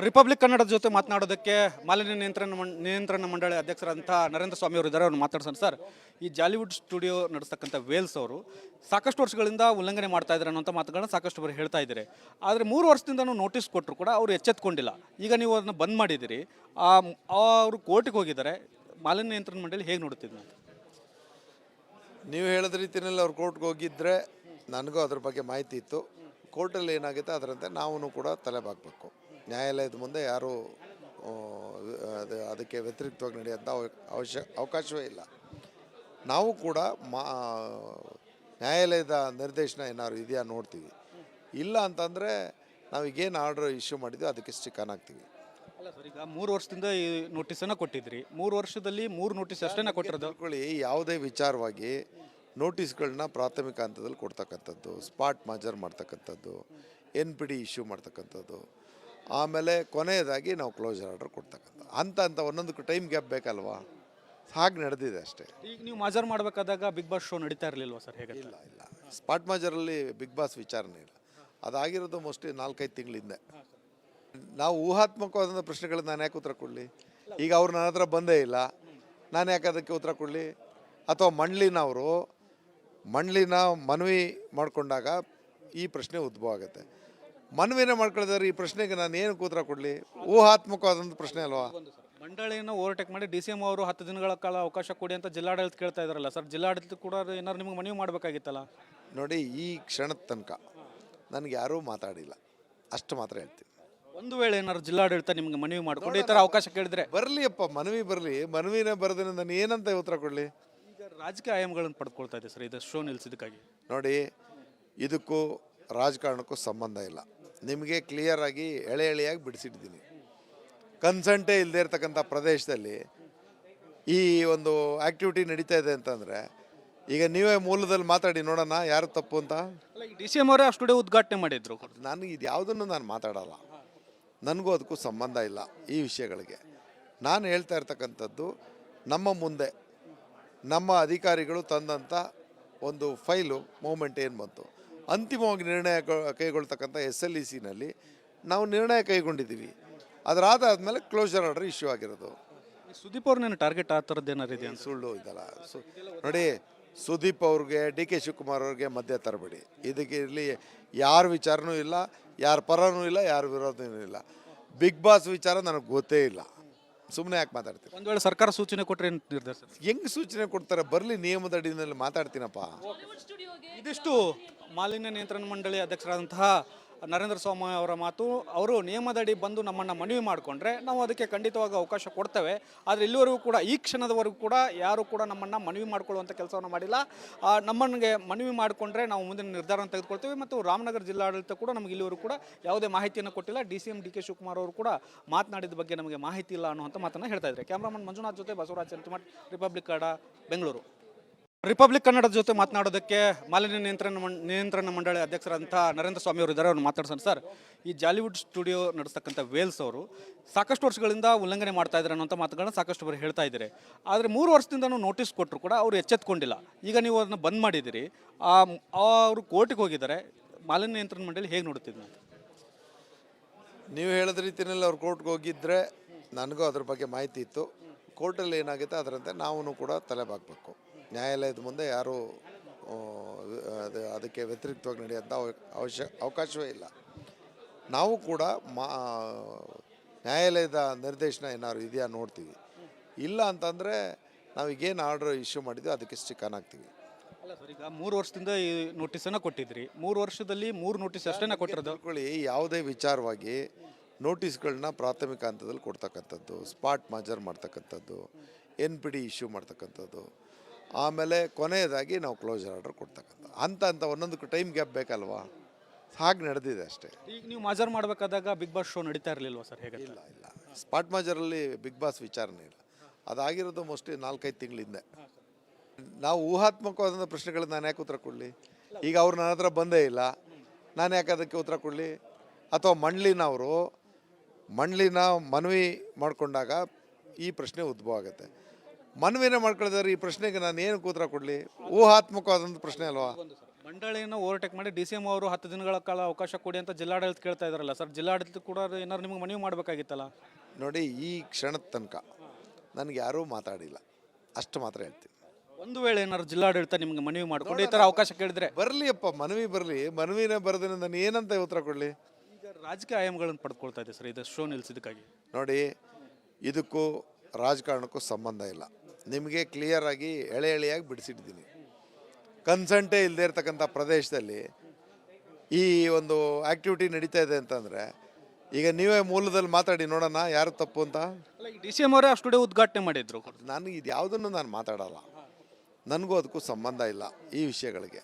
Republic ಕನ್ನಡದ ಜೊತೆ ಮಾತನಾಡೋದಕ್ಕೆ ಮಾಲಿನ್ಯ ನಿಯಂತ್ರಣ ಮಂಡಳಿ ಅಧ್ಯಕ್ಷರಂಥ ನರೇಂದ್ರ ಸ್ವಾಮಿ ಅವರು ಇದ್ದಾರೆ. ಅವ್ರನ್ನ ಮಾತಾಡ್ಸೋಣ. ಸರ್, ಈ ಜಾಲಿವುಡ್ ಸ್ಟುಡಿಯೋ ನಡೆಸ್ತಕ್ಕಂಥ ವೇಲ್ಸ್ ಅವರು ಸಾಕಷ್ಟು ವರ್ಷಗಳಿಂದ ಉಲ್ಲಂಘನೆ ಮಾಡ್ತಾ ಇದ್ದಾರೆ ಅನ್ನೋಂಥ ಮಾತುಗಳನ್ನ ಸಾಕಷ್ಟು ಬಾರಿ ಹೇಳ್ತಾ ಇದ್ದಾರೆ. ಆದರೆ 3 ವರ್ಷದಿಂದನೂ ನೋಟಿಸ್ ಕೊಟ್ಟರು ಕೂಡ ಅವರು ಎಚ್ಚೆತ್ಕೊಂಡಿಲ್ಲ. ಈಗ ನೀವು ಅದನ್ನ ಬಂದ್ ಮಾಡಿದ್ದೀರಿ, ಅವರು ಕೋರ್ಟಿಗೆ ಹೋಗಿದ್ದಾರೆ. ಮಾಲಿನ್ಯ ನಿಯಂತ್ರಣ ಮಂಡಳಿ ಹೇಗೆ ನೋಡುತ್ತಿದ್ದು? ನೀವು ಹೇಳಿದ ರೀತಿಯಲ್ಲಿ ಅವ್ರು ಕೋರ್ಟ್ಗೆ ಹೋಗಿದ್ದರೆ ನನಗೂ ಅದ್ರ ಬಗ್ಗೆ ಮಾಹಿತಿ ಇತ್ತು. ಕೋರ್ಟಲ್ಲಿ ಏನಾಗುತ್ತೆ ಅದರಂತೆ ನಾವು ಕೂಡ ತಲೆ ಬಾಗಬೇಕು. ನ್ಯಾಯಾಲಯದ ಮುಂದೆ ಯಾರೂ ಅದಕ್ಕೆ ವ್ಯತಿರಿಕ್ತವಾಗಿ ನಡೆಯೋಂಥ ಅವಕಾಶವೇ ಇಲ್ಲ. ನಾವು ಕೂಡ ನ್ಯಾಯಾಲಯದ ನಿರ್ದೇಶನ ಏನಾದ್ರು ಇದೆಯಾ ನೋಡ್ತೀವಿ. ಇಲ್ಲ ಅಂತಂದರೆ ನಾವೀಗೇನು ಆರ್ಡ್ರ್ ಇಶ್ಯೂ ಮಾಡಿದ್ವಿ ಅದಕ್ಕೆ ಸ್ಟಿಕ್ ಆನ್ ಆಗ್ತೀವಿ. ಅಲ್ಲ ಸರ್, ಈಗ 3 ವರ್ಷದಿಂದ ಈ ನೋಟಿಸನ್ನು ಕೊಟ್ಟಿದ್ರಿ. 3 ವರ್ಷದಲ್ಲಿ 3 ನೋಟಿಸ್ ಅಷ್ಟೇ ಕೊಟ್ಟಿರೋದು. ತಿಳ್ಕೊಳ್ಳಿ, ಯಾವುದೇ ವಿಚಾರವಾಗಿ ನೋಟಿಸ್ಗಳನ್ನ ಪ್ರಾಥಮಿಕ ಹಂತದಲ್ಲಿ ಕೊಡ್ತಕ್ಕಂಥದ್ದು, ಸ್ಪಾಟ್ ಮಾಜರ್ ಮಾಡ್ತಕ್ಕಂಥದ್ದು, NPD ಇಶ್ಯೂ ಮಾಡ್ತಕ್ಕಂಥದ್ದು, ಆಮೇಲೆ ಕೊನೆಯದಾಗಿ ನಾವು ಕ್ಲೋಸರ್ ಆರ್ಡರ್ ಕೊಡ್ತಕ್ಕಂಥ ಅಂತ ಒಂದೊಂದಕ್ಕೆ ಟೈಮ್ ಗ್ಯಾಪ್ ಬೇಕಲ್ವಾ? ಹಾಗೆ ನಡೆದಿದೆ ಅಷ್ಟೇ. ಈಗ ನೀವು ಮಾಜರ್ ಮಾಡಬೇಕಾದಾಗ ಬಿಗ್ ಬಾಸ್ ಶೋ ನಡೀತಾ ಇರಲಿಲ್ವಾ ಸರ್? ಹೇಗೆ? ಇಲ್ಲ, ಸ್ಪಾಟ್ ಮಾಜರಲ್ಲಿ ಬಿಗ್ ಬಾಸ್ ವಿಚಾರನೇ ಇಲ್ಲ. ಅದಾಗಿರೋದು ಮೋಸ್ಟ್ಲಿ 4-5 ತಿಂಗಳ ಹಿಂದೆ. ನಾವು ಊಹಾತ್ಮಕವಾದಂಥ ಪ್ರಶ್ನೆಗಳನ್ನ ನಾನು ಯಾಕೆ ಉತ್ತರ ಕೊಡಲಿ? ಈಗ ಅವ್ರು ನನ್ನ ಹತ್ರ ಬಂದೇ ಇಲ್ಲ, ನಾನು ಯಾಕೆ ಅದಕ್ಕೆ ಉತ್ತರ ಕೊಡಲಿ? ಅಥವಾ ಮಂಡ್ಲಿನ ಮನವಿ ಮಾಡಿಕೊಂಡಾಗ ಈ ಪ್ರಶ್ನೆ ಉದ್ಭವ ಆಗುತ್ತೆ. ಮನವಿನೇ ಮಾಡ್ಕೊಳಿದ್ರೆ ಈ ಪ್ರಶ್ನೆಗೆ ನಾನು ಏನಕ್ಕೆ ಉತ್ತರ ಕೊಡಲಿ? ಊಹಾತ್ಮಕವಾದಂಥ ಪ್ರಶ್ನೆ ಅಲ್ವಾ? ಮಂಡಳಿಯನ್ನು ಓವರ್ಟೇಕ್ ಮಾಡಿ DCM ಅವರು 10 ದಿನಗಳ ಕಾಲ ಅವಕಾಶ ಕೊಡಿ ಅಂತ ಜಿಲ್ಲಾಡಳಿತ ಕೇಳ್ತಾ ಇದ್ದಾರಲ್ಲ ಸರ್. ಜಿಲ್ಲಾಡಳಿತ ಕೂಡ ಏನಾದ್ರು ನಿಮಗೆ ಮನವಿ ಮಾಡಬೇಕಾಗಿತ್ತಲ್ಲ? ನೋಡಿ, ಈ ಕ್ಷಣದ ತನಕ ನನಗೆ ಯಾರೂ ಮಾತಾಡಿಲ್ಲ, ಅಷ್ಟು ಮಾತ್ರ ಹೇಳ್ತೀನಿ. ಒಂದು ವೇಳೆ ಏನಾದ್ರು ಜಿಲ್ಲಾಡಳಿತ ನಿಮಗೆ ಮನವಿ ಮಾಡಿಕೊಂಡು ಈ ಥರ ಅವಕಾಶ ಕೇಳಿದ್ರೆ? ಬರಲಿಯಪ್ಪ, ಮನವಿ ಬರಲಿ. ಮನವಿನೇ ಬರೆದ್ರೆ ನಾನು ಏನಂತ ಉತ್ತರ ಕೊಡಲಿ? ಈಗ ರಾಜಕೀಯ ಆಯಾಮಗಳನ್ನು ಪಡ್ಕೊಳ್ತಾ ಇದೆ ಸರ್ ಇದು ಶೋ ನಿಲ್ಲಿಸಿದಕ್ಕಾಗಿ. ನೋಡಿ, ಇದಕ್ಕೂ ರಾಜಕಾರಣಕ್ಕೂ ಸಂಬಂಧ ಇಲ್ಲ. ನಿಮಗೆ ಕ್ಲಿಯರಾಗಿ ಎಳೆಯಾಗಿ ಬಿಡಿಸಿಟ್ಟಿದ್ದೀನಿ. ಕನ್ಸಂಟೇ ಇಲ್ಲದೆ ಇರ್ತಕ್ಕಂಥ ಪ್ರದೇಶದಲ್ಲಿ ಈ ಒಂದು ಆ್ಯಕ್ಟಿವಿಟಿ ನಡೀತಾ ಇದೆ ಅಂತಂದರೆ ಈಗ ನೀವೇ ಮೂಲದಲ್ಲಿ ಮಾತಾಡಿ ನೋಡೋಣ ಯಾರು ತಪ್ಪು ಅಂತ. DCM ಅವರೇ ಆ ಸ್ಟುಡಿಯೋ ಉದ್ಘಾಟನೆ ಮಾಡಿದ್ರು. ನನಗೆ ಇದು ಯಾವುದನ್ನು ನಾನು ಮಾತಾಡಲ್ಲ, ನನಗೂ ಅದಕ್ಕೂ ಸಂಬಂಧ ಇಲ್ಲ ಈ ವಿಷಯಗಳಿಗೆ. ನಾನು ಹೇಳ್ತಾ ಇರ್ತಕ್ಕಂಥದ್ದು ನಮ್ಮ ಮುಂದೆ ನಮ್ಮ ಅಧಿಕಾರಿಗಳು ತಂದಂಥ ಒಂದು ಫೈಲು ಮೂಮೆಂಟ್ ಏನು ಬಂತು, ಅಂತಿಮವಾಗಿ ನಿರ್ಣಯ ಕೈಗೊಳ್ತಕ್ಕಂಥ SLECನಲ್ಲಿ ನಾವು ನಿರ್ಣಯ ಕೈಗೊಂಡಿದ್ದೀವಿ. ಅದರಾದಾದ್ಮೇಲೆ ಕ್ಲೋಸರ್ ಆರ್ಡರ್ ಇಶ್ಯೂ ಆಗಿರೋದು. ಸುದೀಪ್ ಅವ್ರನ್ನೇನು ಟಾರ್ಗೆಟ್ ಆ ಥರದ್ದು ಏನಾರು ಇದೆ? ಸುಳ್ಳು ಇದಲ್ಲ. ನೋಡಿ, ಸುದೀಪ್ ಅವ್ರಿಗೆ DK ಶಿವಕುಮಾರ್ ಅವ್ರಿಗೆ ಮಧ್ಯೆ ತರಬೇಡಿ. ಇದಕ್ಕೆ ಇಲ್ಲಿ ಯಾರ ವಿಚಾರನೂ ಇಲ್ಲ, ಯಾರ ಪರನೂ ಇಲ್ಲ, ಯಾರ ವಿರೋಧನೂ ಇಲ್ಲ. ಬಿಗ್ ಬಾಸ್ ವಿಚಾರ ನನಗೆ ಗೊತ್ತೇ ಇಲ್ಲ. ಸುಮ್ಮನೆ ಯಾಕೆ ಮಾತಾಡ್ತೀನಿ? ಒಂದು ವೇಳೆ ಸರ್ಕಾರ ಸೂಚನೆ ಕೊಟ್ಟರೆ ಏನು ನಿರ್ಧಾರ ಸರ್? ಹೆಂಗೆ ಸೂಚನೆ ಕೊಡ್ತಾರೆ? ಬರಲಿ, ನಿಯಮದ ಅಡಿಯಲ್ಲಿ ಮಾತಾಡ್ತೀನಪ್ಪ. ಇದಿಷ್ಟು ಮಾಲಿನ್ಯ ನಿಯಂತ್ರಣ ಮಂಡಳಿ ಅಧ್ಯಕ್ಷರಾದಂತಹ ನರೇಂದ್ರ ಸ್ವಾಮಿ ಅವರ ಮಾತು. ಅವರು ನಿಯಮದಡಿ ಬಂದು ನಮ್ಮನ್ನು ಮನವಿ ಮಾಡಿಕೊಂಡ್ರೆ ನಾವು ಅದಕ್ಕೆ ಖಂಡಿತವಾಗಿ ಅವಕಾಶ ಕೊಡ್ತೇವೆ. ಆದರೆ ಇಲ್ಲಿವರೆಗೂ ಕೂಡ, ಈ ಕ್ಷಣದವರೆಗೂ ಕೂಡ ಯಾರು ಕೂಡ ನಮ್ಮನ್ನು ಮನವಿ ಮಾಡಿಕೊಳ್ಳುವಂಥ ಕೆಲಸವನ್ನು ಮಾಡಿಲ್ಲ. ನಮ್ಮನಿಗೆ ಮನವಿ ಮಾಡಿಕೊಂಡ್ರೆ ನಾವು ಮುಂದಿನ ನಿರ್ಧಾರವನ್ನು ತೆಗೆದುಕೊಳ್ತೇವೆ. ಮತ್ತು ರಾಮನಗರ ಜಿಲ್ಲಾಡಳಿತ ಕೂಡ ನಮಗೆ ಇಲ್ಲಿವರೆಗೂ ಕೂಡ ಯಾವುದೇ ಮಾಹಿತಿಯನ್ನು ಕೊಟ್ಟಿಲ್ಲ. DCM DK ಶಿವಕುಮಾರ್ ಅವರು ಕೂಡ ಮಾತನಾಡಿದ ಬಗ್ಗೆ ನಮಗೆ ಮಾಹಿತಿ ಇಲ್ಲ ಅನ್ನುವಂಥ ಮಾತನ್ನು ಹೇಳ್ತಾ ಇದ್ದಾರೆ. ಕ್ಯಾಮ್ರಾಮನ್ ಮಂಜುನಾಥ್ ಜೊತೆ ಬಸವರಾಜ್ ಚಂತಿಮಠ್, ರಿಪಬ್ಲಿಕ್ ಕನ್ನಡ, ಬೆಂಗಳೂರು. ರಿಪಬ್ಲಿಕ್ ಕನ್ನಡದ ಜೊತೆ ಮಾತನಾಡೋದಕ್ಕೆ ಮಾಲಿನ್ಯ ನಿಯಂತ್ರಣ ಮಂಡಳಿ ಅಧ್ಯಕ್ಷರಂಥ ನರೇಂದ್ರ ಸ್ವಾಮಿ ಅವರು ಇದ್ದಾರೆ. ಅವ್ರನ್ನ ಮಾತಾಡ್ಸೋಣ. ಸರ್, ಈ ಜಾಲಿವುಡ್ ಸ್ಟುಡಿಯೋ ನಡೆಸ್ತಕ್ಕಂಥ ವೇಲ್ಸ್ ಅವರು ಸಾಕಷ್ಟು ವರ್ಷಗಳಿಂದ ಉಲ್ಲಂಘನೆ ಮಾಡ್ತಾ ಇದ್ದಾರೆ ಅನ್ನೋಂಥ ಮಾತುಗಳನ್ನ ಸಾಕಷ್ಟು ಬಾರಿ ಹೇಳ್ತಾ ಇದ್ದಾರೆ. ಆದರೆ 3 ವರ್ಷದಿಂದನೂ ನೋಟಿಸ್ ಕೊಟ್ಟರು ಕೂಡ ಅವರು ಎಚ್ಚೆತ್ಕೊಂಡಿಲ್ಲ. ಈಗ ನೀವು ಅದನ್ನು ಬಂದ್ ಮಾಡಿದ್ದೀರಿ, ಅವರು ಕೋರ್ಟಿಗೆ ಹೋಗಿದ್ದಾರೆ. ಮಾಲಿನ್ಯ ನಿಯಂತ್ರಣ ಮಂಡಳಿ ಹೇಗೆ ನೋಡುತ್ತಿದ್ದು? ನೀವು ಹೇಳಿದ ರೀತಿಯಲ್ಲಿ ಅವ್ರು ಕೋರ್ಟ್ಗೆ ಹೋಗಿದ್ದರೆ ನನಗೂ ಅದ್ರ ಬಗ್ಗೆ ಮಾಹಿತಿ ಇತ್ತು. ಕೋರ್ಟಲ್ಲಿ ಏನಾಗುತ್ತೆ ಅದರಂತೆ ನಾವು ಕೂಡ ತಲೆ ಬಾಗಬೇಕು. ನ್ಯಾಯಾಲಯದ ಮುಂದೆ ಯಾರೂ ಅದಕ್ಕೆ ವ್ಯತಿರಿಕ್ತವಾಗಿ ನಡೆಯೋಂಥ ಅವಕಾಶವೇ ಇಲ್ಲ. ನಾವು ಕೂಡ ನ್ಯಾಯಾಲಯದ ನಿರ್ದೇಶನ ಏನಾದ್ರು ಇದೆಯಾ ನೋಡ್ತೀವಿ. ಇಲ್ಲ ಅಂತಂದರೆ ನಾವೀಗೇನು ಆರ್ಡ್ರ್ ಇಶ್ಯೂ ಮಾಡಿದ್ವಿ ಅದಕ್ಕೆ ಸ್ಟಿಕ್ ಆನ್ ಆಗ್ತೀವಿ. ಅಲ್ಲ ಸರ್, ಈಗ 3 ವರ್ಷದಿಂದ ಈ ನೋಟಿಸನ್ನು ಕೊಟ್ಟಿದ್ರಿ. 3 ವರ್ಷದಲ್ಲಿ 3 ನೋಟಿಸ್ ಅಷ್ಟೇ ಕೊಟ್ಟಿರೋದು. ತಿಳ್ಕೊಳ್ಳಿ, ಯಾವುದೇ ವಿಚಾರವಾಗಿ ನೋಟಿಸ್ಗಳನ್ನ ಪ್ರಾಥಮಿಕ ಹಂತದಲ್ಲಿ ಕೊಡ್ತಕ್ಕಂಥದ್ದು, ಸ್ಪಾಟ್ ಮಾಜರ್ ಮಾಡ್ತಕ್ಕಂಥದ್ದು, NPD ಇಶ್ಯೂ ಮಾಡ್ತಕ್ಕಂಥದ್ದು, ಆಮೇಲೆ ಕೊನೆಯದಾಗಿ ನಾವು ಕ್ಲೋಸರ್ ಆರ್ಡರ್ ಕೊಡ್ತಕ್ಕಂಥ ಅಂತ ಒಂದೊಂದಕ್ಕೆ ಟೈಮ್ ಗ್ಯಾಪ್ ಬೇಕಲ್ವಾ? ಹಾಗೆ ನಡೆದಿದೆ ಅಷ್ಟೇ. ಈಗ ನೀವು ಮಾಜರ್ ಮಾಡಬೇಕಾದಾಗ ಬಿಗ್ ಬಾಸ್ ಶೋ ನಡೀತಾ ಇರಲಿಲ್ವಾ ಸರ್? ಹೇಗೆ? ಇಲ್ಲ, ಸ್ಪಾಟ್ ಮಾಜರಲ್ಲಿ ಬಿಗ್ ಬಾಸ್ ವಿಚಾರನೇ ಇಲ್ಲ. ಅದಾಗಿರೋದು ಮೋಸ್ಟ್ಲಿ 4-5 ತಿಂಗಳ ಹಿಂದೆ. ನಾವು ಊಹಾತ್ಮಕವಾದಂಥ ಪ್ರಶ್ನೆಗಳನ್ನ ನಾನು ಯಾಕೆ ಉತ್ತರ ಕೊಡಲಿ? ಈಗ ಅವ್ರು ನನ್ನ ಹತ್ರ ಬಂದೇ ಇಲ್ಲ, ನಾನು ಯಾಕೆ ಅದಕ್ಕೆ ಉತ್ತರ ಕೊಡಲಿ? ಅಥವಾ ಮಂಡ್ಲಿನ ಮನವಿ ಮಾಡಿಕೊಂಡಾಗ ಈ ಪ್ರಶ್ನೆ ಉದ್ಭವ ಆಗುತ್ತೆ. ಮನವಿನೇ ಮಾಡ್ಕೊಳಿದ್ರೆ ಈ ಪ್ರಶ್ನೆಗೆ ನಾನು ಏನಕ್ಕೆ ಉತ್ತರ ಕೊಡಲಿ? ಊಹಾತ್ಮಕವಾದಂಥ ಪ್ರಶ್ನೆ ಅಲ್ವಾ? ಮಂಡಳಿಯನ್ನು ಓವರ್ಟೇಕ್ ಮಾಡಿ DCM ಅವರು 10 ದಿನಗಳ ಕಾಲ ಅವಕಾಶ ಕೊಡಿ ಅಂತ ಜಿಲ್ಲಾಡಳಿತ ಕೇಳ್ತಾ ಇದಾರಲ್ಲ ಸರ್, ಜಿಲ್ಲಾಡಳಿತ ಕೂಡ ಏನಾದ್ರು ನಿಮಗೆ ಮನವಿ ಮಾಡಬೇಕಾಗಿತ್ತಲ್ಲ? ನೋಡಿ, ಈ ಕ್ಷಣದ ತನಕ ನನಗೆ ಯಾರೂ ಮಾತಾಡಿಲ್ಲ, ಅಷ್ಟು ಮಾತ್ರ ಹೇಳ್ತೀನಿ. ಒಂದು ವೇಳೆ ಏನಾದ್ರು ಜಿಲ್ಲಾಡಳಿತ ನಿಮಗೆ ಮನವಿ ಮಾಡಿಕೊಂಡು ಈ ಥರ ಅವಕಾಶ ಕೇಳಿದ್ರೆ ಬರಲಿಯಪ್ಪ, ಮನವಿ ಬರಲಿ. ಮನವಿನೇ ಬರೆದ್ರೆ ನಾನು ಏನಂತ ಉತ್ತರ ಕೊಡಲಿ? ಈಗ ರಾಜಕೀಯ ಆಯಾಮಗಳನ್ನು ಪಡ್ಕೊಳ್ತಾ ಇದೆ ಸರ್ ಇದು ಶೋ ನಿಲ್ಸಿದ್ದಕ್ಕಾಗಿ. ನೋಡಿ, ಇದಕ್ಕೂ ರಾಜಕಾರಣಕ್ಕೂ ಸಂಬಂಧ ಇಲ್ಲ. ನಿಮಗೆ ಕ್ಲಿಯರಾಗಿ ಎಳೆಯಾಗಿ ಬಿಡಿಸಿಟ್ಟಿದ್ದೀನಿ. ಕನ್ಸಂಟೇ ಇಲ್ಲದೆ ಇರ್ತಕ್ಕಂಥ ಪ್ರದೇಶದಲ್ಲಿ ಈ ಒಂದು ಆ್ಯಕ್ಟಿವಿಟಿ ನಡೀತಾ ಇದೆ ಅಂತಂದರೆ ಈಗ ನೀವೇ ಮೂಲದಲ್ಲಿ ಮಾತಾಡಿ ನೋಡೋಣ ಯಾರು ತಪ್ಪು ಅಂತ. ಅಲ್ಲ, ಈ DCM ಅವರೇ ಆ ಸ್ಟುಡಿಯೋ ಉದ್ಘಾಟನೆ ಮಾಡಿದ್ರು. ನನಗೆ ಇದು ಯಾವುದನ್ನು ನಾನು ಮಾತಾಡಲ್ಲ, ನನಗೂ ಅದಕ್ಕೂ ಸಂಬಂಧ ಇಲ್ಲ ಈ ವಿಷಯಗಳಿಗೆ.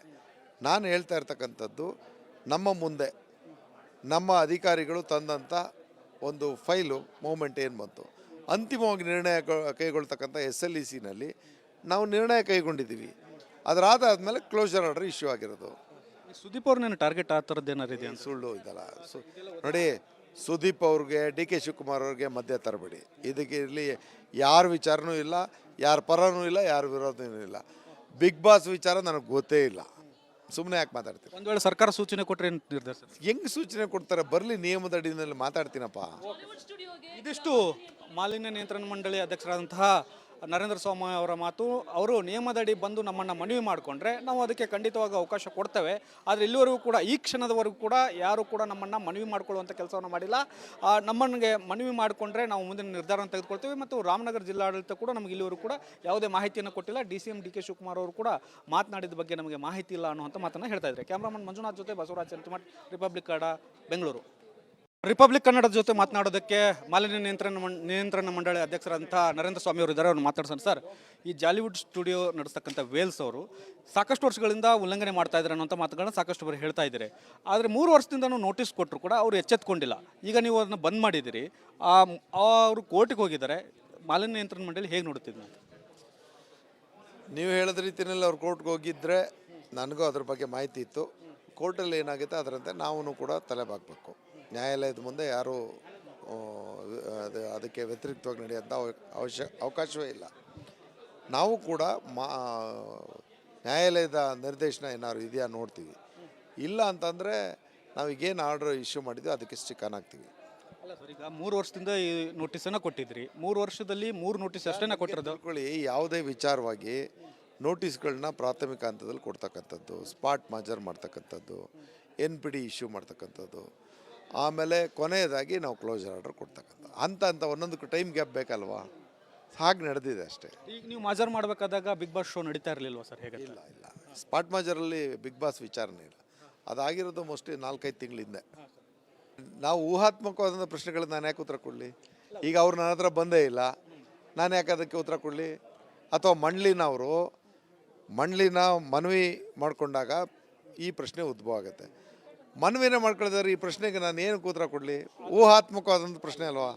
ನಾನು ಹೇಳ್ತಾ ಇರ್ತಕ್ಕಂಥದ್ದು ನಮ್ಮ ಮುಂದೆ ನಮ್ಮ ಅಧಿಕಾರಿಗಳು ತಂದಂಥ ಒಂದು ಫೈಲು ಮೂಮೆಂಟ್ ಏನು ಬಂತು, ಅಂತಿಮವಾಗಿ ನಿರ್ಣಯ ಕೈಗೊಳ್ತಕ್ಕಂಥ SLECನಲ್ಲಿ ನಾವು ನಿರ್ಣಯ ಕೈಗೊಂಡಿದ್ದೀವಿ. ಅದರಾದಾದ್ಮೇಲೆ ಕ್ಲೋಸರ್ ಆರ್ಡರ್ ಇಶ್ಯೂ ಆಗಿರೋದು. ಸುದೀಪ್ ಅವ್ರನ್ನೇನು ಟಾರ್ಗೆಟ್ ಆ ಥರದ್ದು ಏನಾರು ಇದೆ ಅಂತ? ಸುಳ್ಳು ಇದಲ್ಲ. ನೋಡಿ, ಸುದೀಪ್ ಅವ್ರಿಗೆ DK ಶಿವಕುಮಾರ್ ಅವ್ರಿಗೆ ಮಧ್ಯೆ ತರಬೇಡಿ. ಇದಕ್ಕೆ ಇಲ್ಲಿ ಯಾರ ವಿಚಾರನೂ ಇಲ್ಲ, ಯಾರ ಪರನೂ ಇಲ್ಲ, ಯಾರ ವಿರೋಧನೂ ಇಲ್ಲ. ಬಿಗ್ ಬಾಸ್ ವಿಚಾರ ನನಗೆ ಗೊತ್ತೇ ಇಲ್ಲ, ಸುಮ್ಮನೆ ಯಾಕೆ ಮಾತಾಡ್ತೀನಿ? ಒಂದು ವೇಳೆ ಸರ್ಕಾರ ಸೂಚನೆ ಕೊಟ್ಟರೆ ಏನು ನಿರ್ಧಾರ ಸರ್? ಹೆಂಗೆ ಸೂಚನೆ ಕೊಡ್ತಾರೆ? ಬರಲಿ, ನಿಯಮದ ಅಡಿನಲ್ಲಿ ಮಾತಾಡ್ತೀನಪ್ಪ. ಇದಿಷ್ಟು ಮಾಲಿನ್ಯ ನಿಯಂತ್ರಣ ಮಂಡಳಿ ಅಧ್ಯಕ್ಷರಾದಂತಹ ನರೇಂದ್ರ ಸ್ವಾಮಿ ಅವರ ಮಾತು. ಅವರು ನಿಯಮದಡಿ ಬಂದು ನಮ್ಮನ್ನು ಮನವಿ ಮಾಡಿಕೊಂಡ್ರೆ ನಾವು ಅದಕ್ಕೆ ಖಂಡಿತವಾಗಿ ಅವಕಾಶ ಕೊಡ್ತೇವೆ. ಆದರೆ ಇಲ್ಲಿವರೆಗೂ ಕೂಡ, ಈ ಕ್ಷಣದವರೆಗೂ ಕೂಡ ಯಾರು ಕೂಡ ನಮ್ಮನ್ನು ಮನವಿ ಮಾಡಿಕೊಳ್ಳುವಂಥ ಕೆಲಸವನ್ನು ಮಾಡಿಲ್ಲ. ನಮ್ಮನಿಗೆ ಮನವಿ ಮಾಡಿಕೊಂಡ್ರೆ ನಾವು ಮುಂದಿನ ನಿರ್ಧಾರವನ್ನು ತೆಗೆದುಕೊಳ್ತೇವೆ. ಮತ್ತು ರಾಮನಗರ ಜಿಲ್ಲಾಡಳಿತ ಕೂಡ ನಮಗೆ ಇಲ್ಲಿವರೆಗೂ ಕೂಡ ಯಾವುದೇ ಮಾಹಿತಿಯನ್ನು ಕೊಟ್ಟಿಲ್ಲ. DCM DK ಶಿವಕುಮಾರ್ ಅವರು ಕೂಡ ಮಾತನಾಡಿದ ಬಗ್ಗೆ ನಮಗೆ ಮಾಹಿತಿ ಇಲ್ಲ ಅನ್ನುವಂಥ ಮಾತನ್ನು ಹೇಳ್ತಾ ಇದ್ದಾರೆ. ಕ್ಯಾಮ್ರಾಮನ್ ಮಂಜುನಾಥ್ ಜೊತೆ ಬಸವರಾಜ್ ಚಂದ್ರಮಠ್, ರಿಪಬ್ಲಿಕ್ ಕನ್ನಡ, ಬೆಂಗಳೂರು. ರಿಪಬ್ಲಿಕ್ ಕನ್ನಡದ ಜೊತೆ ಮಾತನಾಡೋದಕ್ಕೆ ಮಾಲಿನ್ಯ ನಿಯಂತ್ರಣ ಮಂಡಳಿ ಅಧ್ಯಕ್ಷರಾದಂಥ ನರೇಂದ್ರ ಸ್ವಾಮಿ ಅವರು ಇದ್ದಾರೆ. ಅವ್ರು ಮಾತಾಡ್ಸೋಣ. ಸರ್, ಈ ಜಾಲಿವುಡ್ ಸ್ಟುಡಿಯೋ ನಡೆಸ್ತಕ್ಕಂಥ ವೇಲ್ಸ್ ಅವರು ಸಾಕಷ್ಟು ವರ್ಷಗಳಿಂದ ಉಲ್ಲಂಘನೆ ಮಾಡ್ತಾ ಇದ್ದಾರೆ ಅನ್ನೋಂಥ ಮಾತುಗಳನ್ನ ಸಾಕಷ್ಟು ಬಾರಿ ಹೇಳ್ತಾ ಇದ್ದಾರೆ. ಆದರೆ 3 ವರ್ಷದಿಂದನೂ ನೋಟಿಸ್ ಕೊಟ್ಟರು ಕೂಡ ಅವರು ಎಚ್ಚೆತ್ಕೊಂಡಿಲ್ಲ. ಈಗ ನೀವು ಅದನ್ನು ಬಂದ್ ಮಾಡಿದ್ದೀರಿ, ಅವರು ಕೋರ್ಟಿಗೆ ಹೋಗಿದ್ದಾರೆ. ಮಾಲಿನ್ಯ ನಿಯಂತ್ರಣ ಮಂಡಳಿ ಹೇಗೆ ನೋಡುತ್ತಿದ್ದು? ನೀವು ಹೇಳಿದ ರೀತಿಯಲ್ಲಿ ಅವ್ರು ಕೋರ್ಟ್ಗೆ ಹೋಗಿದ್ದರೆ ನನಗೂ ಅದ್ರ ಬಗ್ಗೆ ಮಾಹಿತಿ ಇತ್ತು. ಕೋರ್ಟಲ್ಲಿ ಏನಾಗುತ್ತೆ ಅದರಂತೆ ನಾವು ಕೂಡ ತಲೆ ಬಾಗಬೇಕು. ನ್ಯಾಯಾಲಯದ ಮುಂದೆ ಯಾರೂ ಅದಕ್ಕೆ ವ್ಯತಿರಿಕ್ತವಾಗಿ ನಡೆಯೋಂಥ ಅವಕಾಶವೇ ಇಲ್ಲ. ನಾವು ಕೂಡ ನ್ಯಾಯಾಲಯದ ನಿರ್ದೇಶನ ಏನಾದ್ರು ಇದೆಯಾ ನೋಡ್ತೀವಿ. ಇಲ್ಲ ಅಂತಂದರೆ ನಾವೀಗೇನು ಆರ್ಡರ್ ಇಶ್ಯೂ ಮಾಡಿದ್ವಿ ಅದಕ್ಕೆ ಸ್ಟಿಕ್ ಆನ್ ಆಗ್ತೀವಿ. ಅಲ್ಲ ಸರ್, ಈಗ 3 ವರ್ಷದಿಂದ ಈ ನೋಟಿಸನ್ನು ಕೊಟ್ಟಿದ್ರಿ. 3 ವರ್ಷದಲ್ಲಿ 3 ನೋಟಿಸ್ ಅಷ್ಟೇ ಕೊಟ್ಟಿರೋದು. ತಿಳ್ಕೊಳ್ಳಿ, ಯಾವುದೇ ವಿಚಾರವಾಗಿ ನೋಟಿಸ್ಗಳನ್ನ ಪ್ರಾಥಮಿಕ ಹಂತದಲ್ಲಿ ಕೊಡ್ತಕ್ಕಂಥದ್ದು, ಸ್ಪಾಟ್ ಮಾಜರ್ ಮಾಡ್ತಕ್ಕಂಥದ್ದು, NPD ಇಶ್ಯೂ ಮಾಡ್ತಕ್ಕಂಥದ್ದು, ಆಮೇಲೆ ಕೊನೆಯದಾಗಿ ನಾವು ಕ್ಲೋಸರ್ ಆರ್ಡರ್ ಕೊಡ್ತಕ್ಕಂಥ ಅಂತ ಒಂದೊಂದಕ್ಕೂ ಟೈಮ್ ಗ್ಯಾಪ್ ಬೇಕಲ್ವಾ? ಹಾಗೆ ನಡೆದಿದೆ ಅಷ್ಟೇ. ಈಗ ನೀವು ಮಾಜರ್ ಮಾಡಬೇಕಾದಾಗ ಬಿಗ್ ಬಾಸ್ ಶೋ ನಡೀತಾ ಇರಲಿಲ್ವಾ ಸರ್? ಹೇಗೆ? ಇಲ್ಲ, ಸ್ಪಾಟ್ ಮಾಜರಲ್ಲಿ ಬಿಗ್ ಬಾಸ್ ವಿಚಾರನೇ ಇಲ್ಲ. ಅದಾಗಿರೋದು ಮೋಸ್ಟ್ಲಿ 4-5 ತಿಂಗಳ ಹಿಂದೆ. ನಾವು ಊಹಾತ್ಮಕವಾದಂಥ ಪ್ರಶ್ನೆಗಳನ್ನ ನಾನು ಯಾಕೆ ಉತ್ತರ ಕೊಡಲಿ? ಈಗ ಅವ್ರು ನನ್ನ ಹತ್ರ ಬಂದೇ ಇಲ್ಲ, ನಾನು ಯಾಕೆ ಅದಕ್ಕೆ ಉತ್ತರ ಕೊಡಲಿ? ಅಥವಾ ಮಂಡ್ಲಿನ ಮನವಿ ಮಾಡಿಕೊಂಡಾಗ ಈ ಪ್ರಶ್ನೆ ಉದ್ಭವ ಆಗುತ್ತೆ. ಮನವಿನೇ ಮಾಡ್ಕೊಳ್ತಾರೆ, ಈ ಪ್ರಶ್ನೆಗೆ ನಾನು ಏನು ಉತ್ತರ ಕೊಡಲಿ? ಊಹಾತ್ಮಕವಾದಂಥ ಪ್ರಶ್ನೆ ಅಲ್ವಾ?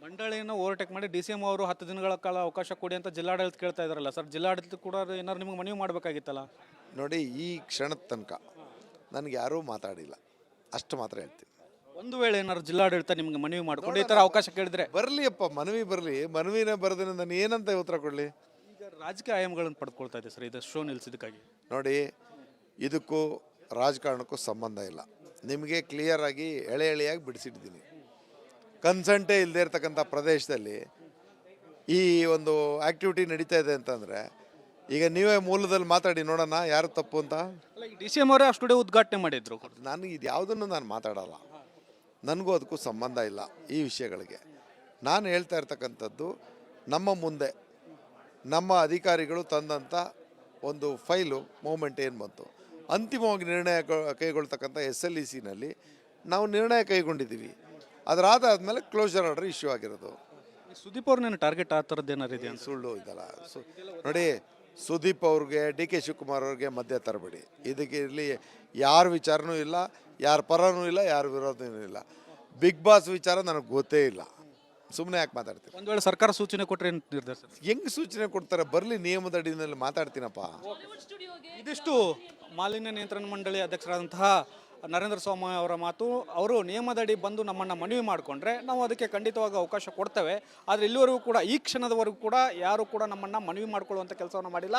ಮಂಡಳಿಯನ್ನು ಓವರ್ಟೇಕ್ ಮಾಡಿ DCM ಅವರು 10 ದಿನಗಳ ಕಾಲ ಅವಕಾಶ ಕೊಡಿ ಅಂತ ಜಿಲ್ಲಾಡಳಿತ ಕೇಳ್ತಾ ಇದಾರಲ್ಲ ಸರ್, ಜಿಲ್ಲಾಡಳಿತ ಕೂಡ ಏನಾದ್ರು ನಿಮಗೆ ಮನವಿ ಮಾಡಬೇಕಾಗಿತ್ತಲ್ಲ? ನೋಡಿ, ಈ ಕ್ಷಣದ ತನಕ ನನಗೆ ಯಾರೂ ಮಾತಾಡಿಲ್ಲ, ಅಷ್ಟು ಮಾತ್ರ ಹೇಳ್ತೀನಿ. ಒಂದು ವೇಳೆ ಏನಾದ್ರು ಜಿಲ್ಲಾಡಳಿತ ನಿಮಗೆ ಮನವಿ ಮಾಡಿಕೊಂಡು ಈ ಥರ ಅವಕಾಶ ಕೇಳಿದ್ರೆ? ಬರಲಿಯಪ್ಪ, ಮನವಿ ಬರಲಿ. ಮನವಿನೇ ಬರೆದ್ರೆ ನಾನು ಏನಂತ ಉತ್ತರ ಕೊಡಲಿ? ಈಗ ರಾಜಕೀಯ ಆಯಾಮಗಳನ್ನು ಪಡ್ಕೊಳ್ತಾ ಇದೆ ಸರ್ ಇದು ಶೋ ನಿಲ್ಸಿದ್ದಕ್ಕಾಗಿ. ನೋಡಿ, ಇದಕ್ಕೂ ರಾಜಕಾರಣಕ್ಕೂ ಸಂಬಂಧ ಇಲ್ಲ. ನಿಮಗೆ ಕ್ಲಿಯರಾಗಿ ಎಳೆಯಾಗಿ ಬಿಡಿಸಿಟ್ಟಿದ್ದೀನಿ. ಕನ್ಸಂಟೇ ಇಲ್ಲದೆ ಇರ್ತಕ್ಕಂಥ ಪ್ರದೇಶದಲ್ಲಿ ಈ ಒಂದು ಆ್ಯಕ್ಟಿವಿಟಿ ನಡೀತಾ ಇದೆ ಅಂತಂದರೆ ಈಗ ನೀವೇ ಮೂಲದಲ್ಲಿ ಮಾತಾಡಿ ನೋಡೋಣ ಯಾರು ತಪ್ಪು ಅಂತ. ಅಲ್ಲ, ಈ DCM ಅವರೇ ಆ ಸ್ಟುಡಿಯೋ ಉದ್ಘಾಟನೆ ಮಾಡಿದ್ರು. ನನಗೆ ಇದು ಯಾವುದನ್ನು ನಾನು ಮಾತಾಡಲ್ಲ, ನನಗೂ ಅದಕ್ಕೂ ಸಂಬಂಧ ಇಲ್ಲ ಈ ವಿಷಯಗಳಿಗೆ. ನಾನು ಹೇಳ್ತಾ ಇರ್ತಕ್ಕಂಥದ್ದು ನಮ್ಮ ಮುಂದೆ ನಮ್ಮ ಅಧಿಕಾರಿಗಳು ತಂದಂಥ ಒಂದು ಫೈಲು ಮೂಮೆಂಟ್ ಏನು ಬಂತು, ಅಂತಿಮವಾಗಿ ನಿರ್ಣಯ ಕೈಗೊಳ್ತಕ್ಕಂಥ SLECನಲ್ಲಿ ನಾವು ನಿರ್ಣಯ ಕೈಗೊಂಡಿದ್ದೀವಿ. ಅದರಾದಾದ್ಮೇಲೆ ಕ್ಲೋಸರ್ ಆರ್ಡರ್ ಇಶ್ಯೂ ಆಗಿರೋದು. ಸುದೀಪ್ ಅವ್ರನ್ನೇನು ಟಾರ್ಗೆಟ್ ಆ ಥರದ್ದು ಏನಾರು ಇದೆ ಅಂತ? ಸುಳ್ಳು ಇದಲ್ಲ. ನೋಡಿ, ಸುದೀಪ್ ಅವ್ರಿಗೆ DK ಶಿವಕುಮಾರ್ ಅವ್ರಿಗೆ ಮಧ್ಯೆ ತರಬೇಡಿ. ಇದಕ್ಕೆ ಇಲ್ಲಿ ಯಾರ ವಿಚಾರನೂ ಇಲ್ಲ, ಯಾರ ಪರನೂ ಇಲ್ಲ, ಯಾರ ವಿರೋಧನೂ ಇಲ್ಲ. ಬಿಗ್ ಬಾಸ್ ವಿಚಾರ ನನಗೆ ಗೊತ್ತೇ ಇಲ್ಲ, ಸುಮ್ಮನೆ ಯಾಕೆ ಮಾತಾಡ್ತೀನಿ? ಒಂದು ವೇಳೆ ಸರ್ಕಾರ ಸೂಚನೆ ಕೊಟ್ಟರೆ ಏನು ನಿರ್ಧಾರ ಸರ್? ಹೆಂಗೆ ಸೂಚನೆ ಕೊಡ್ತಾರೆ? ಬರಲಿ, ನಿಯಮದ ಅಡಿನಲ್ಲಿ ಮಾತಾಡ್ತೀನಪ್ಪ. ಇದಿಷ್ಟು ಮಾಲಿನ್ಯ ನಿಯಂತ್ರಣ ಮಂಡಳಿ ಅಧ್ಯಕ್ಷರಾದಂತಹ ನರೇಂದ್ರ ಸ್ವಾಮಿ ಅವರ ಮಾತು, ಅವರು ನಿಯಮದಡಿ ಬಂದು ನಮ್ಮನ್ನು ಮನವಿ ಮಾಡಿಕೊಂಡ್ರೆ ನಾವು ಅದಕ್ಕೆ ಖಂಡಿತವಾಗಿ ಅವಕಾಶ ಕೊಡ್ತೇವೆ. ಆದರೆ ಇಲ್ಲಿವರೆಗೂ ಕೂಡ ಈ ಕ್ಷಣದವರೆಗೂ ಕೂಡ ಯಾರು ಕೂಡ ನಮ್ಮನ್ನು ಮನವಿ ಮಾಡಿಕೊಳ್ಳುವಂಥ ಕೆಲಸವನ್ನು ಮಾಡಿಲ್ಲ.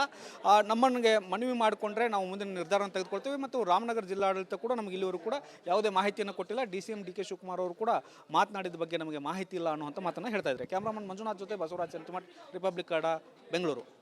ನಮ್ಮನಿಗೆ ಮನವಿ ಮಾಡಿಕೊಂಡ್ರೆ ನಾವು ಮುಂದಿನ ನಿರ್ಧಾರವನ್ನು ತೆಗೆದುಕೊಳ್ತೀವಿ. ಮತ್ತು ರಾಮನಗರ ಜಿಲ್ಲಾಡಳಿತ ಕೂಡ ನಮಗೆ ಇಲ್ಲಿವರೆಗೂ ಕೂಡ ಯಾವುದೇ ಮಾಹಿತಿಯನ್ನು ಕೊಟ್ಟಿಲ್ಲ. DCM DK ಶಿವಕುಮಾರ್ ಅವರು ಕೂಡ ಮಾತನಾಡಿದ ಬಗ್ಗೆ ನಮಗೆ ಮಾಹಿತಿ ಇಲ್ಲ ಅನ್ನುವಂಥ ಮಾತನ್ನು ಹೇಳ್ತಾ ಇದ್ದಾರೆ. ಕ್ಯಾಮ್ರಾಮನ್ ಮಂಜುನಾಥ್ ಜೊತೆ ಬಸವರಾಜ್ ಸಂತಿಮಠ್, ರಿಪಬ್ಲಿಕ್ ಕನ್ನಡ, ಬೆಂಗಳೂರು.